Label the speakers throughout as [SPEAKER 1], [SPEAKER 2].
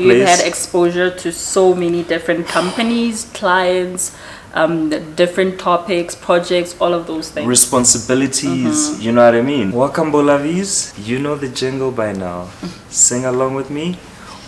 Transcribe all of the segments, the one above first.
[SPEAKER 1] You've had exposure to so many different companies, clients, different topics, projects, all of those things.
[SPEAKER 2] Responsibilities, you know what I mean? Welcome, Bolovies. You know the jingle by now. Sing along with me.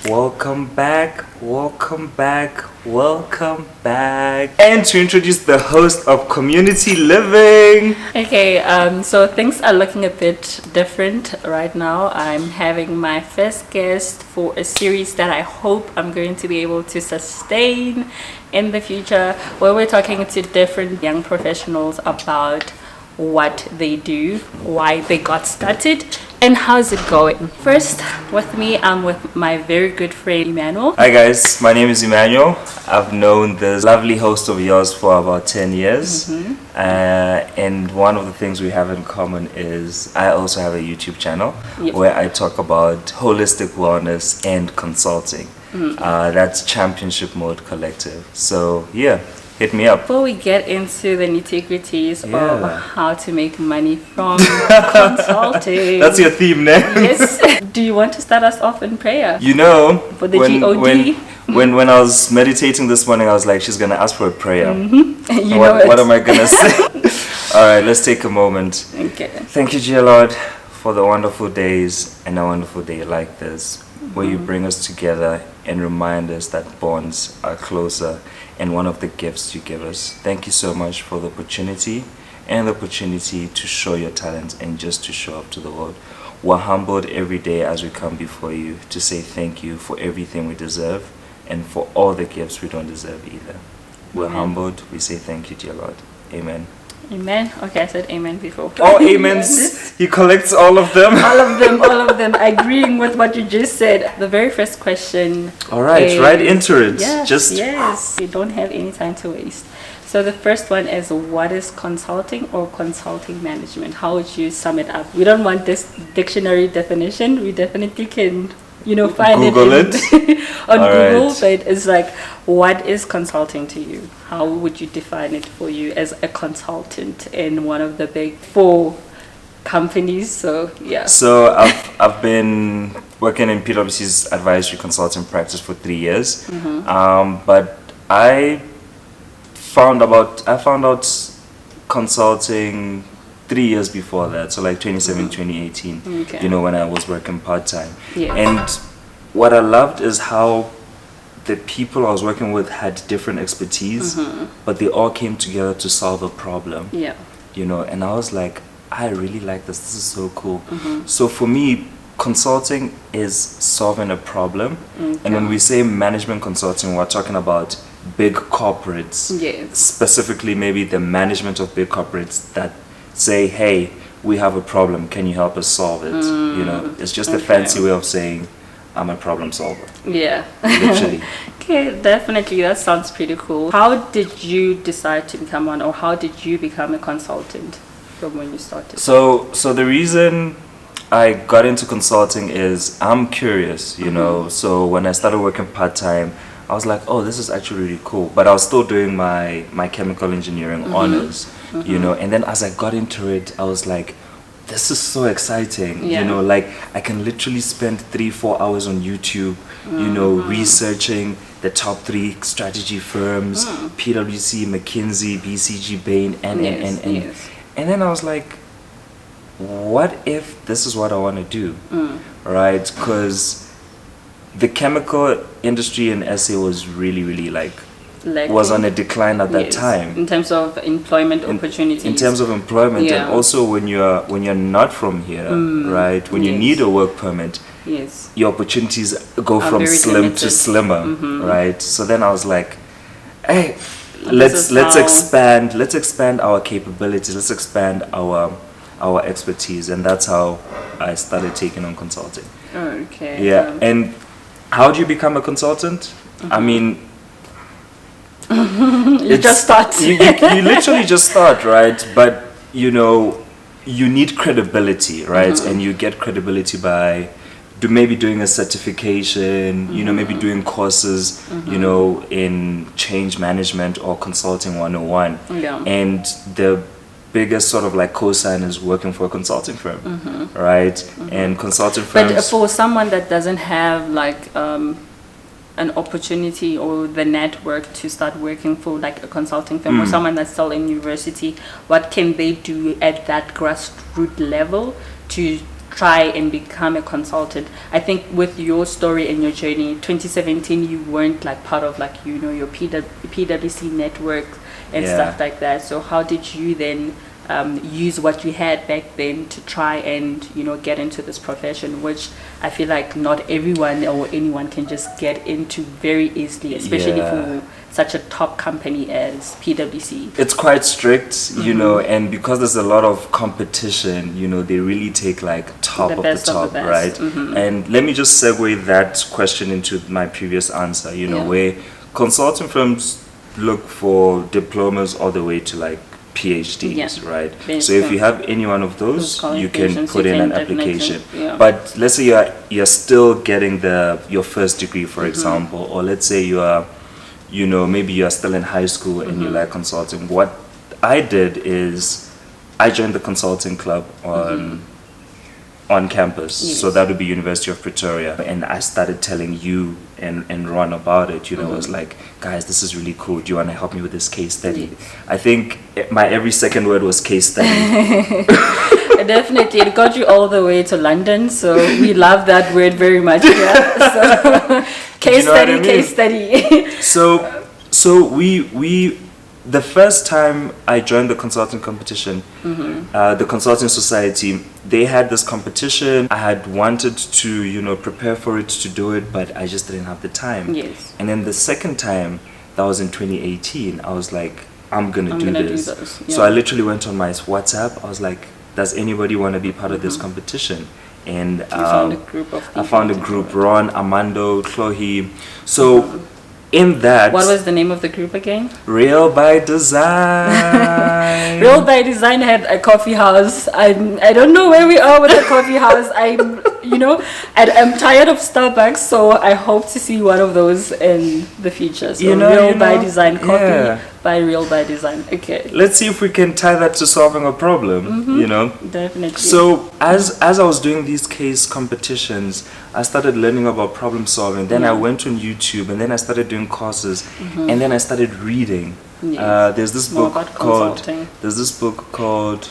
[SPEAKER 2] Welcome back, welcome back, welcome back. And to introduce the host of Community Living.
[SPEAKER 1] Okay, so things are looking a bit different right now. I'm having my first guest for a series that I hope I'm going to be able to sustain in the future, where we're talking to different young professionals about what they do, why they got started, and how's it going. First, with me, I'm with my very good friend Emmanuel.
[SPEAKER 2] Hi guys, my name is Emmanuel. I've known this lovely host of yours for about 10 years. And one of the things we have in common is I also have a YouTube channel where I talk about holistic wellness and consulting. That's ChampionshipModeCollective. So yeah, hit me up.
[SPEAKER 1] Before we get into the nitty-gritties of how to make money from consulting.
[SPEAKER 2] That's your theme, ne?
[SPEAKER 1] Yes. Do you want to start us off in prayer?
[SPEAKER 2] You know,
[SPEAKER 1] for the GOD?
[SPEAKER 2] When I was meditating this morning, I was like, she's going to ask for a prayer. What am I going to say? All right, let's take a moment.
[SPEAKER 1] Okay.
[SPEAKER 2] Thank you, dear Lord, for the wonderful days and a wonderful day like this, where you bring us together and remind us that bonds are closer, and one of the gifts you give us. Thank you so much for the opportunity to show your talent and just to show up to the world. We're humbled every day as we come before you to say thank you for everything we deserve and for all the gifts we don't deserve either. We're humbled. We say thank you, dear Lord. Amen.
[SPEAKER 1] Amen. Okay, I said amen before.
[SPEAKER 2] Oh, amens. He collects all of them.
[SPEAKER 1] All of them. Agreeing with what you just said. The very first question.
[SPEAKER 2] All right, is, right into it.
[SPEAKER 1] Yes. You don't have any time to waste. So the first one is, what is consulting or consulting management? How would you sum it up? We don't want this dictionary definition. We definitely can, find
[SPEAKER 2] Google
[SPEAKER 1] it on Google.
[SPEAKER 2] Right.
[SPEAKER 1] But it's like, what is consulting to you? How would you define it for you as a consultant in one of the big 4 companies? So yeah.
[SPEAKER 2] So I've been working in PwC's advisory consulting practice for 3 years. But I found out consulting 3 years before that, so like 2018, when I was working part-time. And what I loved is how the people I was working with had different expertise, but they all came together to solve a problem. And I was like, I really like this. This is so cool. So for me, consulting is solving a problem. And when we say management consulting, we're talking about big corporates, specifically maybe the management of big corporates that say, hey, we have a problem, can you help us solve it? It's just a fancy way of saying I'm a problem solver. Literally.
[SPEAKER 1] Okay, definitely, that sounds pretty cool. How did you decide to become one, or how did you become a consultant from when you started?
[SPEAKER 2] So the reason I got into consulting is I'm curious, so when I started working part-time, I was like, oh, this is actually really cool. But I was still doing my chemical engineering honors, and then as I got into it, I was like, this is so exciting. Like I can literally spend 3-4 hours on YouTube, researching the top 3 strategy firms, PwC, McKinsey, BCG, Bain, and then I was like, what if this is what I want to do, right? Because the chemical industry in SA was really, really was on a decline at that time.
[SPEAKER 1] In terms of employment opportunities.
[SPEAKER 2] In terms of employment, and also when you're not from here, right? When you need a work permit, your opportunities go from slim limited to slimmer, right? So then I was like, hey, let's expand our capabilities, let's expand our expertise, and that's how I started taking on consulting.
[SPEAKER 1] Okay.
[SPEAKER 2] And how do you become a consultant? I mean,
[SPEAKER 1] you just start.
[SPEAKER 2] you literally just start, right? But you need credibility, right? And you get credibility by maybe doing a certification, maybe doing courses, in change management or consulting 101. And the biggest sort of like cosign is working for a consulting firm, right? And consulting firms.
[SPEAKER 1] But for someone that doesn't have like an opportunity or the network to start working for like a consulting firm or someone that's still in university, what can they do at that grassroots level to try and become a consultant? I think with your story and your journey, 2017, you weren't like part of like, you know, your PwC network and stuff like that. So how did you then use what you had back then to try and, you know, get into this profession, which I feel like not everyone or anyone can just get into very easily, especially for such a top company as PwC.
[SPEAKER 2] It's quite strict, you know, and because there's a lot of competition, you know, they really take like top of the top, right? And let me just segue that question into my previous answer, you know, where consulting firms look for diplomas all the way to like PhDs, right? So if you have any one of those, you can put in an application. But let's say you're still getting your first degree, for example, or let's say you are, you know, maybe you're still in high school and you like consulting. What I did is I joined the consulting club on campus. So that would be University of Pretoria, and I started telling you and Ron about it. You know, I was like, guys, this is really cool. Do you want to help me with this case study? I think my every second word was case study.
[SPEAKER 1] Definitely, it got you all the way to London, so we love that word very much. So, case study, case study.
[SPEAKER 2] So we the first time I joined the consulting competition, the consulting society, they had this competition. I had wanted to, you know, prepare for it, to do it, but I just didn't have the time. And then the second time, that was in 2018, I was like, I'm gonna do this. So I literally went on my WhatsApp. I was like, does anybody want to be part of this competition? And I found a group, Ron, Armando, Chloe. So in that,
[SPEAKER 1] what was the name of the group again?
[SPEAKER 2] Real by Design.
[SPEAKER 1] Real by Design had a coffee house. I don't know where we are with the coffee house. I'm tired of Starbucks, so I hope to see one of those in the future. So Real by Design coffee by Real by Design. Okay.
[SPEAKER 2] Let's see if we can tie that to solving a problem. You know.
[SPEAKER 1] Definitely.
[SPEAKER 2] So as I was doing these case competitions, I started learning about problem solving. Then I went on YouTube, and then I started doing courses, and then I started reading. There's this book called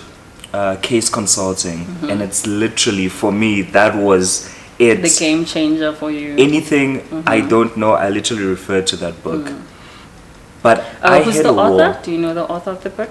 [SPEAKER 2] Case Consulting, and it's literally, for me, that was it.
[SPEAKER 1] The game changer for you.
[SPEAKER 2] Anything I don't know, I literally refer to that book. But
[SPEAKER 1] who's the author? Do you know the author of the book?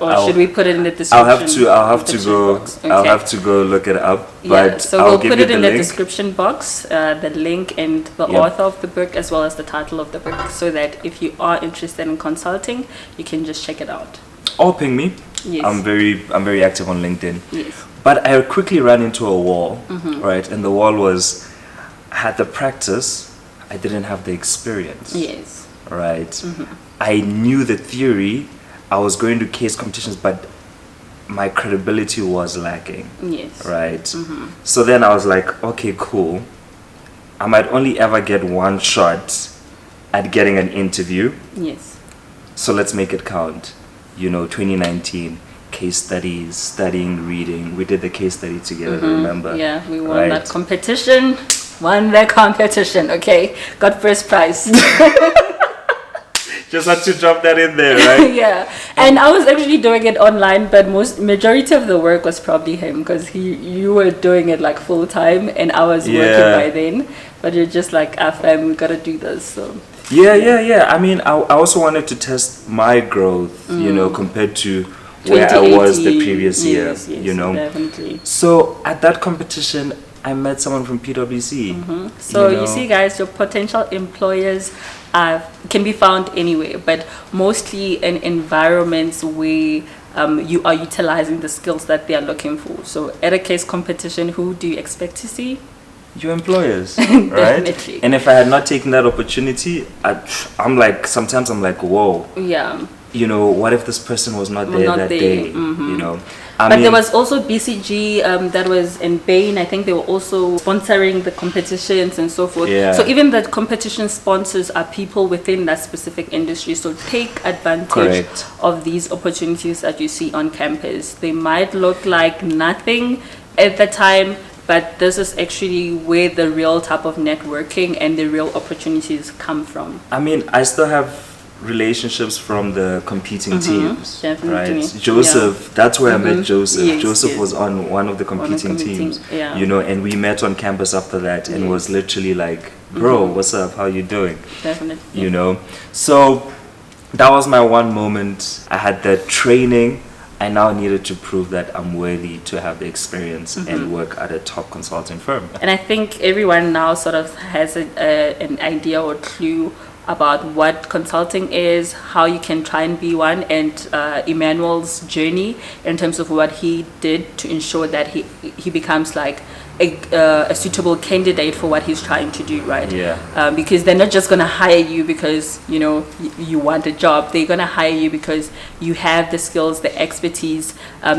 [SPEAKER 1] Or should we put it in the description?
[SPEAKER 2] I'll have to go. Okay. I'll have to go look it up. But
[SPEAKER 1] so we'll put it in the description box, the link and the author of the book, as well as the title of the book, so that if you are interested in consulting, you can just check it out.
[SPEAKER 2] Or ping me.
[SPEAKER 1] Yes.
[SPEAKER 2] I'm very active on LinkedIn.
[SPEAKER 1] Yes.
[SPEAKER 2] But I quickly ran into a wall, right? And the wall was, I had the practice, I didn't have the experience.
[SPEAKER 1] Yes.
[SPEAKER 2] Right. I knew the theory. I was going to case competitions, but my credibility was lacking.
[SPEAKER 1] Yes.
[SPEAKER 2] Right. So then I was like, okay, cool. I might only ever get one shot at getting an interview.
[SPEAKER 1] Yes.
[SPEAKER 2] So let's make it count. You know, 2019, case studies, studying, reading. We did the case study together, remember?
[SPEAKER 1] Yeah, we won that competition. Okay, got first prize.
[SPEAKER 2] Just had to drop that in there, right?
[SPEAKER 1] Yeah, and I was actually doing it online, but majority of the work was probably him, because you were doing it like full time, and I was working by then. But you're just like, fam, we gotta do this. So
[SPEAKER 2] yeah. I mean, I also wanted to test my growth, you know, compared to where I was the previous year.
[SPEAKER 1] Yes,
[SPEAKER 2] you know,
[SPEAKER 1] definitely.
[SPEAKER 2] So at that competition, I met someone from PwC.
[SPEAKER 1] So you see, guys, your potential employers can be found anywhere, but mostly in environments where you are utilizing the skills that they are looking for. So at a case competition, who do you expect to see?
[SPEAKER 2] Your employers,
[SPEAKER 1] Definitely.
[SPEAKER 2] Right? And if I had not taken that opportunity, sometimes I'm like, whoa.
[SPEAKER 1] Yeah.
[SPEAKER 2] You know, what if this person was not there that day? You know.
[SPEAKER 1] But there was also BCG that was in Bain. I think they were also sponsoring the competitions and so forth.
[SPEAKER 2] Yeah.
[SPEAKER 1] So even the competition sponsors are people within that specific industry. So take advantage of these opportunities that you see on campus. They might look like nothing at the time, but this is actually where the real type of networking and the real opportunities come from.
[SPEAKER 2] I mean, I still have relationships from the competing teams,
[SPEAKER 1] definitely.
[SPEAKER 2] right? Joseph, that's where I met Joseph.
[SPEAKER 1] Yes,
[SPEAKER 2] Joseph
[SPEAKER 1] yes.
[SPEAKER 2] was on one of the competing teams,
[SPEAKER 1] yeah.
[SPEAKER 2] you know, and we met on campus after that, and was literally like, bro, what's up? How you doing?
[SPEAKER 1] Definitely.
[SPEAKER 2] You know, so that was my one moment. I had the training. I now needed to prove that I'm worthy to have the experience and work at a top consulting firm.
[SPEAKER 1] And I think everyone now sort of has an idea or clue about what consulting is, how you can try and be one, and Emmanuel's journey in terms of what he did to ensure that he becomes like a suitable candidate for what he's trying to do, right?
[SPEAKER 2] Yeah.
[SPEAKER 1] Because they're not just going to hire you because, you know, you want a job. They're going to hire you because you have the skills, the expertise,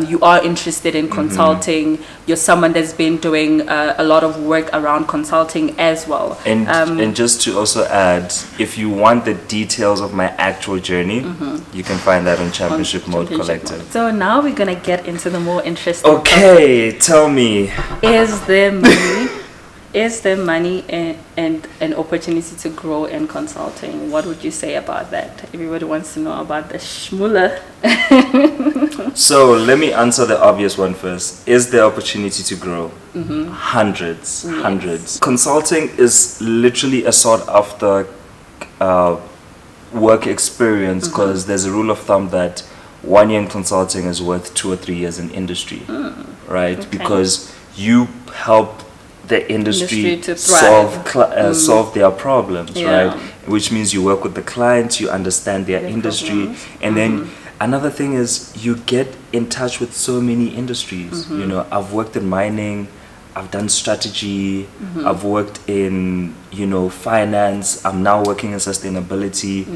[SPEAKER 1] you are interested in consulting, you're someone that's been doing a lot of work around consulting as well.
[SPEAKER 2] And just to also add, if you want the details of my actual journey, you can find that on Championship Mode Collective.
[SPEAKER 1] So now we're going to get into the more interesting
[SPEAKER 2] Okay, tell me.
[SPEAKER 1] Is there money and an opportunity to grow in consulting? What would you say about that? Everybody wants to know about the shmula.
[SPEAKER 2] So let me answer the obvious one first. Is there opportunity to grow? Hundreds. Consulting is literally a sought after work experience, because there's a rule of thumb that 1 year in consulting is worth 2 or 3 years in industry, right?
[SPEAKER 1] Okay.
[SPEAKER 2] Because you help the industry
[SPEAKER 1] to thrive.
[SPEAKER 2] solve their problems,
[SPEAKER 1] Yeah.
[SPEAKER 2] right? Which means you work with the clients, you understand their industry,
[SPEAKER 1] problems.
[SPEAKER 2] and then another thing is you get in touch with so many industries. You know, I've worked in mining, I've done strategy, I've worked in, you know, finance, I'm now working in sustainability,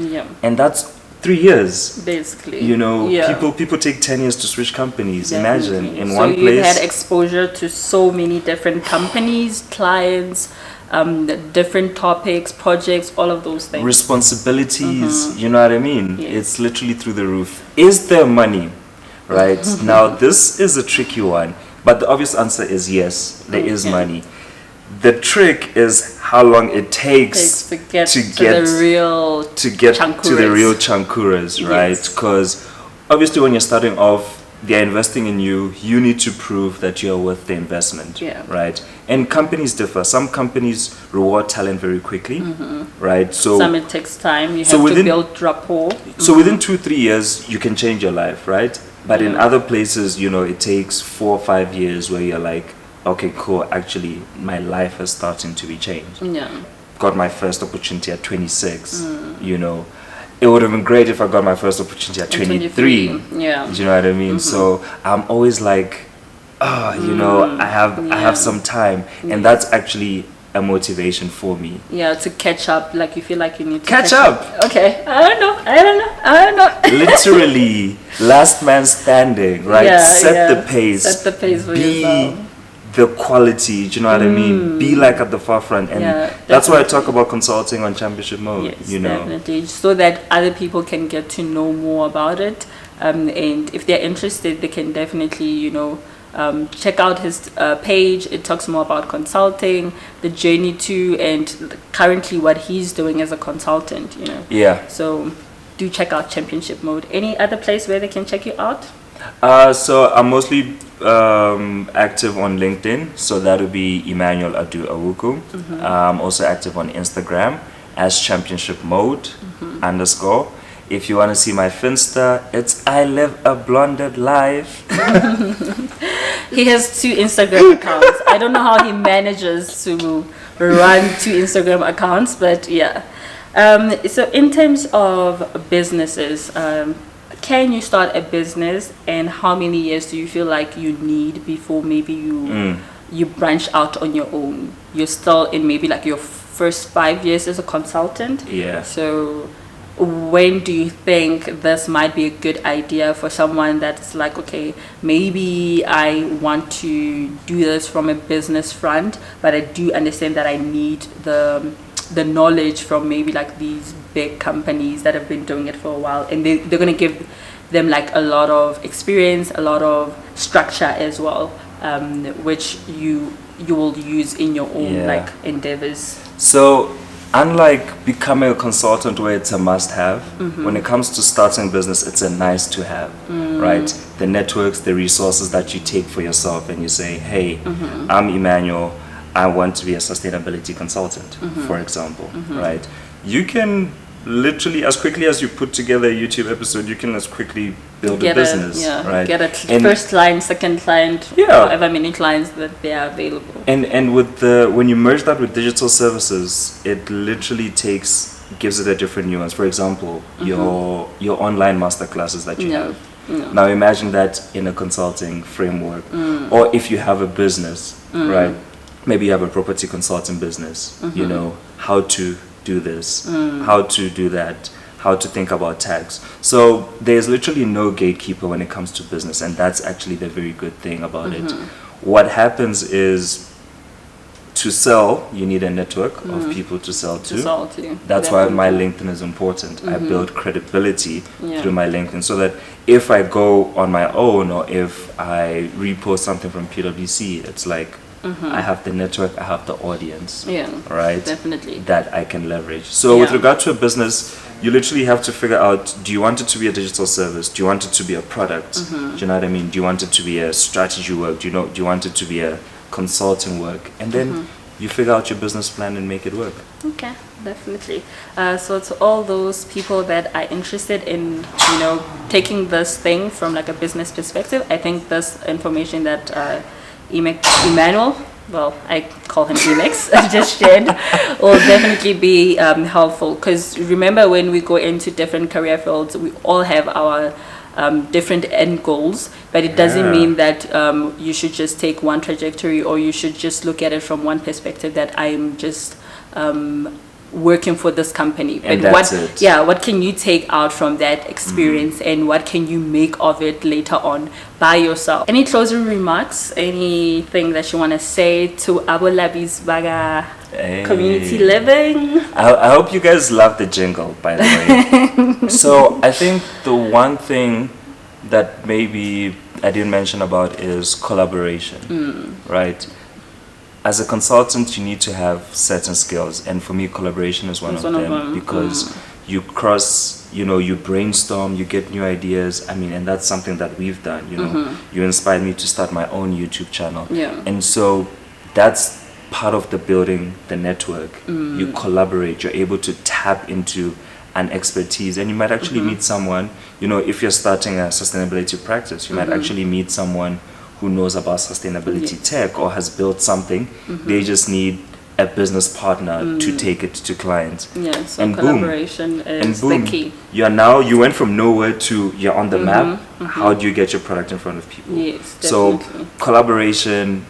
[SPEAKER 2] and that's 3 years
[SPEAKER 1] basically.
[SPEAKER 2] You know,
[SPEAKER 1] Yeah.
[SPEAKER 2] people take 10 years to switch companies.
[SPEAKER 1] Definitely.
[SPEAKER 2] Imagine in
[SPEAKER 1] so
[SPEAKER 2] one
[SPEAKER 1] you've
[SPEAKER 2] place.
[SPEAKER 1] had exposure to so many different companies, clients, different topics, projects, all of those things.
[SPEAKER 2] Responsibilities, you know what I mean?
[SPEAKER 1] Yes.
[SPEAKER 2] It's literally through the roof. Is there money? Right? Now, this is a tricky one, but the obvious answer is yes, there is money. The trick is how long it takes
[SPEAKER 1] to get
[SPEAKER 2] to
[SPEAKER 1] the real
[SPEAKER 2] chankuras, right? Because obviously when you're starting off, they're investing in you, you need to prove that you're worth the investment, right? And companies differ. Some companies reward talent very quickly, right? So
[SPEAKER 1] some it takes time. You have to build rapport.
[SPEAKER 2] So within 2-3 years, you can change your life, right? But in other places, you know, it takes 4 or 5 years where you're like, okay, cool, actually, my life is starting to be changed.
[SPEAKER 1] Yeah.
[SPEAKER 2] Got my first opportunity at 26, you know. It would have been great if I got my first opportunity at 23.
[SPEAKER 1] Yeah.
[SPEAKER 2] Do you know what I mean? So I'm always like, you know, I have some time. And that's actually a motivation for me.
[SPEAKER 1] Yeah, to catch up. Like you feel like you need to
[SPEAKER 2] catch up.
[SPEAKER 1] Okay. I don't know.
[SPEAKER 2] Literally, last man standing, right?
[SPEAKER 1] Yeah,
[SPEAKER 2] Set the pace.
[SPEAKER 1] Set the pace for yourself.
[SPEAKER 2] The quality, do you know what I mean? Be like at the forefront, and that's why I talk about consulting on Championship Mode.
[SPEAKER 1] Yes,
[SPEAKER 2] you know,
[SPEAKER 1] definitely, so that other people can get to know more about it, and if they're interested, they can definitely, you know, check out his page. It talks more about consulting, the journey to, and currently what he's doing as a consultant. You know.
[SPEAKER 2] Yeah.
[SPEAKER 1] So, do check out Championship Mode. Any other place where they can check you out?
[SPEAKER 2] So I'm mostly active on LinkedIn, so that would be Emmanuel Adu Awuku. I'm also active on Instagram as Championship Mode _ If you want to see my Finsta, it's I live a blonded life.
[SPEAKER 1] He has 2 Instagram accounts. I don't know how he manages to run 2 Instagram accounts, but yeah. So in terms of businesses, can you start a business, and how many years do you feel like you need before maybe you branch out on your own? You're still in maybe like your first 5 years as a consultant.
[SPEAKER 2] Yeah.
[SPEAKER 1] So when do you think this might be a good idea for someone that's like, okay, maybe I want to do this from a business front, but I do understand that I need the knowledge from maybe like these big companies that have been doing it for a while, and they're going to give them like a lot of experience, a lot of structure as well, which you you will use in your own
[SPEAKER 2] Yeah.
[SPEAKER 1] like endeavors?
[SPEAKER 2] So, unlike becoming a consultant where it's a must-have, when it comes to starting a business, it's a nice-to-have, right? The networks, the resources that you take for yourself, and you say, hey, I'm Emmanuel, I want to be a sustainability consultant, for example, right? You can literally, as quickly as you put together a YouTube episode, you can as quickly build a business, right?
[SPEAKER 1] Get a first client, second client,
[SPEAKER 2] Yeah.
[SPEAKER 1] however many clients that they are available.
[SPEAKER 2] And with when you merge that with digital services, it literally gives it a different nuance. For example, your online masterclasses that you have. Now imagine that in a consulting framework, or if you have a business, right? Maybe you have a property consulting business. You know how to do this, how to do that, how to think about tax. So there's literally no gatekeeper when it comes to business, and that's actually the very good thing about it. What happens is, to sell, you need a network of people to sell to. That's why my LinkedIn is important. I build credibility through my LinkedIn, so that if I go on my own, or if I repost something from PwC, it's like, I have the network, I have the audience, right?
[SPEAKER 1] Definitely.
[SPEAKER 2] That I can leverage. So with regard to a business, you literally have to figure out, do you want it to be a digital service? Do you want it to be a product? Do you know what I mean? Do you want it to be a strategy work? Do you want it to be a consulting work? And then you figure out your business plan and make it work.
[SPEAKER 1] Okay, definitely. So to all those people that are interested in, taking this thing from like a business perspective, I think this information that Emmanuel, well, I call him Emex, just shared, will definitely be helpful. Because remember, when we go into different career fields, we all have our different end goals, but it doesn't mean that you should just take one trajectory, or you should just look at it from one perspective, that I'm just working for this company.
[SPEAKER 2] And
[SPEAKER 1] but
[SPEAKER 2] that's it.
[SPEAKER 1] What can you take out from that experience, and what can you make of it later on by yourself? Any closing remarks, anything that you want to say to Bolovies Baga community living?
[SPEAKER 2] I hope you guys love the jingle, by the way. So I think the one thing that maybe I didn't mention about is collaboration, right? As a consultant, you need to have certain skills, and for me, collaboration is one of them, because you cross, you brainstorm, you get new ideas. I mean, and that's something that we've done. You inspired me to start my own YouTube channel, and so that's part of the building the network. You collaborate, you're able to tap into an expertise, and you might actually meet someone. If you're starting a sustainability practice, you might actually meet someone who knows about sustainability tech, or has built something. They just need a business partner to take it to clients.
[SPEAKER 1] So
[SPEAKER 2] and
[SPEAKER 1] collaboration is the key.
[SPEAKER 2] You went from nowhere to you're on the map. How do you get your product in front of people?
[SPEAKER 1] Yes,
[SPEAKER 2] so
[SPEAKER 1] definitely.
[SPEAKER 2] Collaboration,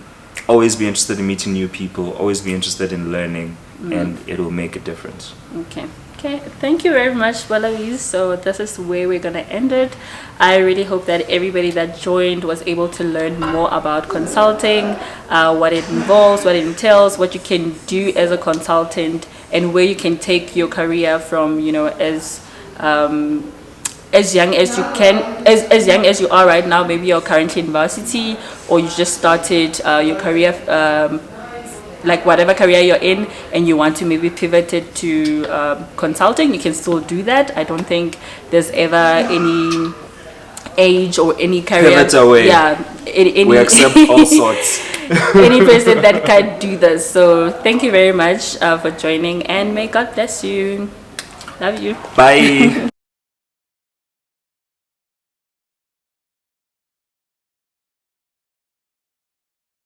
[SPEAKER 2] always be interested in meeting new people, always be interested in learning, and it will make a difference.
[SPEAKER 1] Okay, thank you very much, Bolovies. So this is where we're gonna end it. I really hope that everybody that joined was able to learn more about consulting, what it involves, what it entails, what you can do as a consultant, and where you can take your career from, as young as you can, as young as you are right now. Maybe you're currently in varsity, or you just started your career, like whatever career you're in, and you want to maybe pivot it to consulting. You can still do that. I don't think there's ever any age or any career.
[SPEAKER 2] Pivot away. We accept all sorts.
[SPEAKER 1] Any person that can do this. So thank you very much for joining, and may God bless you. Love you.
[SPEAKER 2] Bye.